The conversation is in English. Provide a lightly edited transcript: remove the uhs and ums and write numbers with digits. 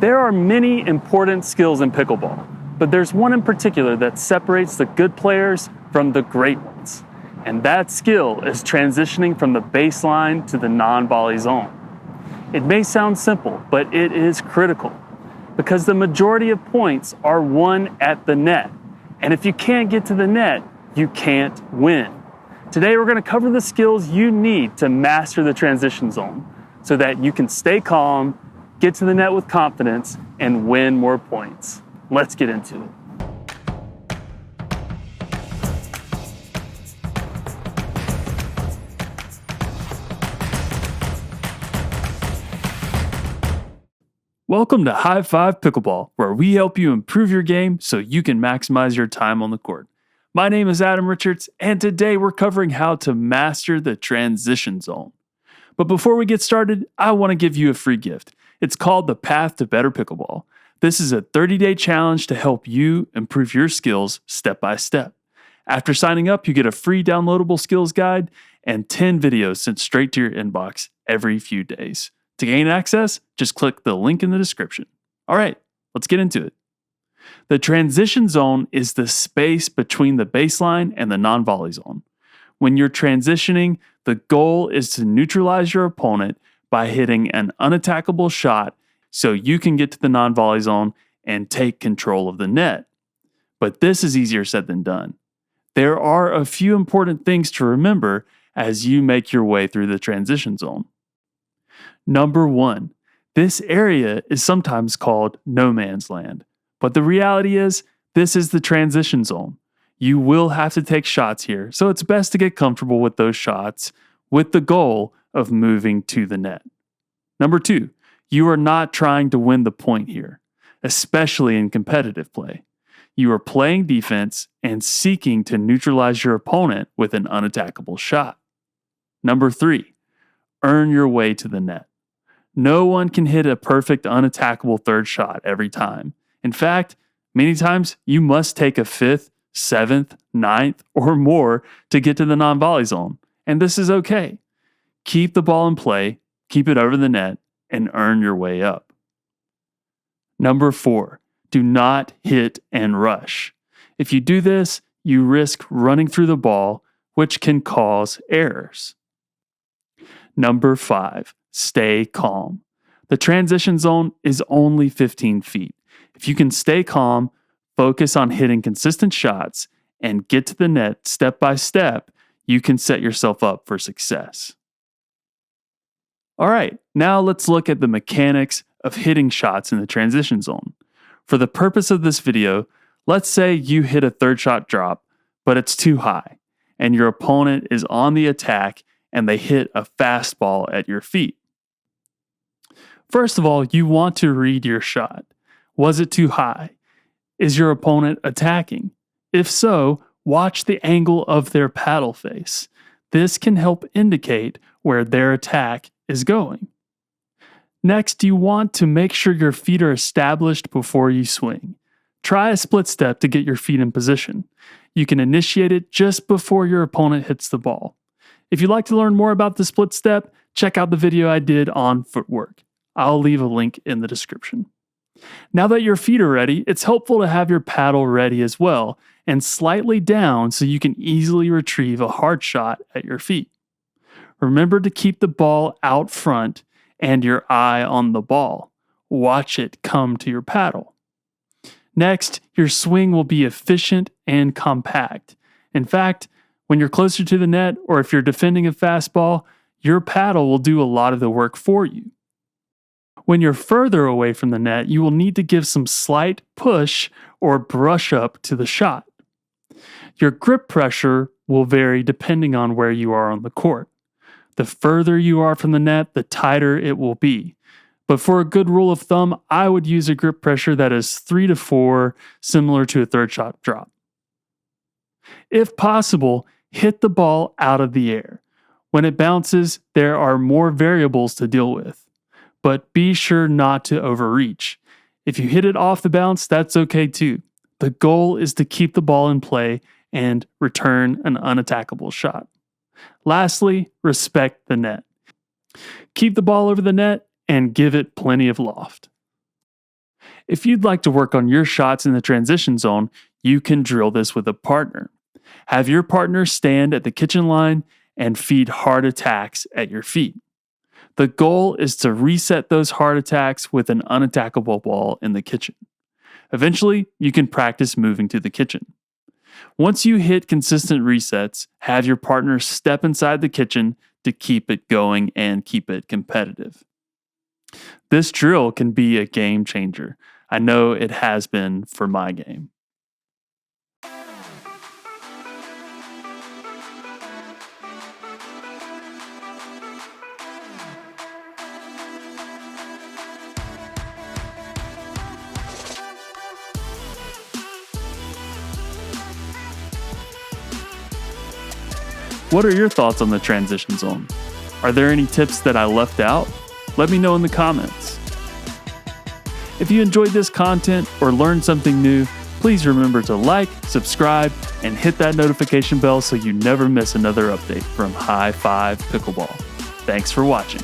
There are many important skills in pickleball, but there's one in particular that separates the good players from the great ones. And that skill is transitioning from the baseline to the non-volley zone. It may sound simple, but it is critical because the majority of points are won at the net. And if you can't get to the net, you can't win. Today we're going to cover the skills you need to master the transition zone so that you can stay calm, get to the net with confidence, and win more points. Let's get into it. Welcome to High Five Pickleball, where we help you improve your game so you can maximize your time on the court. My name is Adam Richards, and today we're covering how to master the transition zone. But before we get started, I want to give you a free gift. It's called the Path to Better Pickleball. This is a 30-day challenge to help you improve your skills step by step. After signing up, you get a free downloadable skills guide and 10 videos sent straight to your inbox every few days. To gain access, just click the link in the description. All right, let's get into it. The transition zone is the space between the baseline and the non-volley zone. When you're transitioning, the goal is to neutralize your opponent by hitting an unattackable shot so you can get to the non-volley zone and take control of the net. But this is easier said than done. There are a few important things to remember as you make your way through the transition zone. Number 1, this area is sometimes called no man's land, but the reality is this is the transition zone. You will have to take shots here, so it's best to get comfortable with those shots with the goal of moving to the net. Number 2, you are not trying to win the point here, especially in competitive play. You are playing defense and seeking to neutralize your opponent with an unattackable shot. Number 3, earn your way to the net. No one can hit a perfect unattackable third shot every time. In fact, many times you must take a 5th, 7th, 9th, or more to get to the non-volley zone, and this is okay. Keep the ball in play, keep it over the net, and earn your way up. Number 4, do not hit and rush. If you do this, you risk running through the ball, which can cause errors. Number 5, stay calm. The transition zone is only 15 feet. If you can stay calm, focus on hitting consistent shots, and get to the net step by step, you can set yourself up for success. All right, now let's look at the mechanics of hitting shots in the transition zone. For the purpose of this video, let's say you hit a third shot drop, but it's too high, and your opponent is on the attack and they hit a fastball at your feet. First of all, you want to read your shot. Was it too high? Is your opponent attacking? If so, watch the angle of their paddle face. This can help indicate where their attack is going. Next, you want to make sure your feet are established before you swing. Try a split step to get your feet in position. You can initiate it just before your opponent hits the ball. If you'd like to learn more about the split step, check out the video I did on footwork. I'll leave a link in the description. Now that your feet are ready, it's helpful to have your paddle ready as well and slightly down so you can easily retrieve a hard shot at your feet. Remember to keep the ball out front and your eye on the ball. Watch it come to your paddle. Next, your swing will be efficient and compact. In fact, when you're closer to the net or if you're defending a fastball, your paddle will do a lot of the work for you. When you're further away from the net, you will need to give some slight push or brush up to the shot. Your grip pressure will vary depending on where you are on the court. The further you are from the net, the tighter it will be. But for a good rule of thumb, I would use a grip pressure that is 3 to 4, similar to a third shot drop. If possible, hit the ball out of the air. When it bounces, there are more variables to deal with. But be sure not to overreach. If you hit it off the bounce, that's okay too. The goal is to keep the ball in play and return an unattackable shot. Lastly, respect the net. Keep the ball over the net and give it plenty of loft. If you'd like to work on your shots in the transition zone, you can drill this with a partner. Have your partner stand at the kitchen line and feed hard attacks at your feet. The goal is to reset those hard attacks with an unattackable ball in the kitchen. Eventually, you can practice moving to the kitchen. Once you hit consistent resets, have your partner step inside the kitchen to keep it going and keep it competitive. This drill can be a game changer. I know it has been for my game. What are your thoughts on the transition zone? Are there any tips that I left out? Let me know in the comments. If you enjoyed this content or learned something new, please remember to like, subscribe, and hit that notification bell so you never miss another update from High Five Pickleball. Thanks for watching.